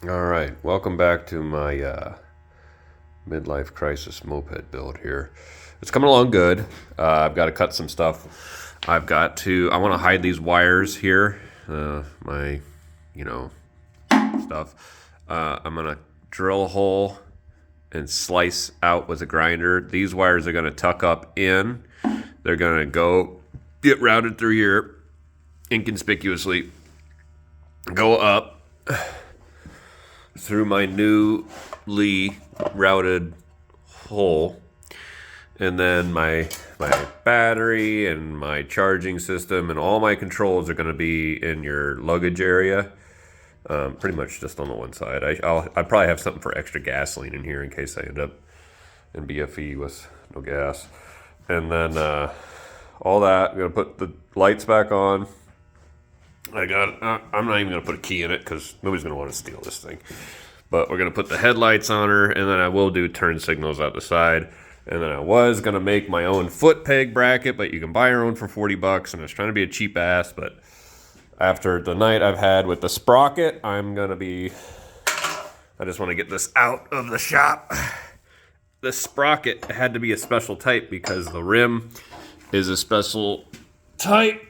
All right, welcome back to my midlife crisis moped build here. It's coming along good. I've got to cut some stuff. I want to hide these wires here, my, stuff. I'm going to drill a hole and slice out with a grinder. These wires are going to tuck up in. They're going to get routed through here inconspicuously, go up through my newly routed hole, and then my battery and my charging system and all my controls are going to be in your luggage area, pretty much just on the one side. I probably have something for extra gasoline in here in case I end up in BFE with no gas. And then all that, I'm going to put the lights back on. I'm not even going to put a key in it because nobody's going to want to steal this thing. But we're going to put the headlights on her, and then I will do turn signals out the side. And then I was going to make my own foot peg bracket, but you can buy your own for $40. And I was trying to be a cheap ass, but after the night I've had with the sprocket, I just want to get this out of the shop. The sprocket had to be a special type because the rim is a special type.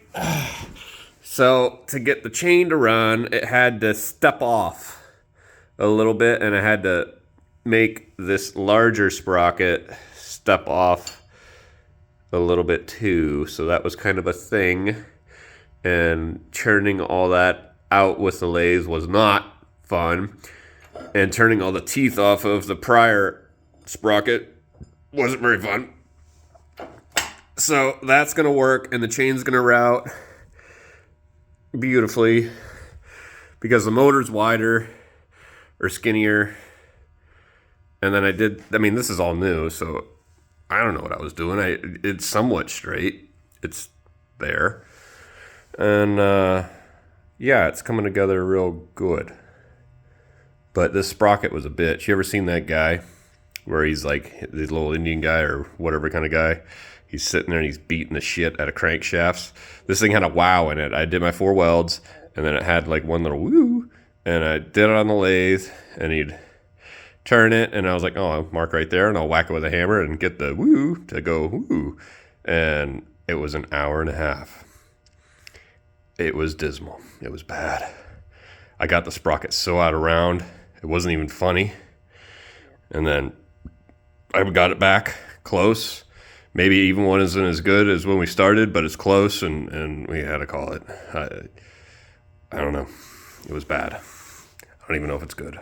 So to get the chain to run, it had to step off a little bit, and I had to make this larger sprocket step off a little bit too. So that was kind of a thing, and churning all that out with the lathe was not fun, and turning all the teeth off of the prior sprocket wasn't very fun. So that's going to work, and the chain's going to route beautifully because the motor's wider or skinnier. And then this is all new, so I don't know what I was doing. It's somewhat straight. It's there. And it's coming together real good. But this sprocket was a bitch. You ever seen that guy where he's like this little Indian guy or whatever kind of guy? He's sitting there and he's beating the shit out of crankshafts. This thing had a wow in it. I did my 4 welds, and then it had like one little woo, and I did it on the lathe, and he'd turn it, and I was like, oh, I'll mark right there, and I'll whack it with a hammer and get the woo to go woo. And it was an hour and a half. It was dismal. It was bad. I got the sprocket so out of round, it wasn't even funny. And then I got it back close. Maybe even one isn't as good as when we started, but it's close, and we had to call it. I don't know. It was bad. I don't even know if it's good.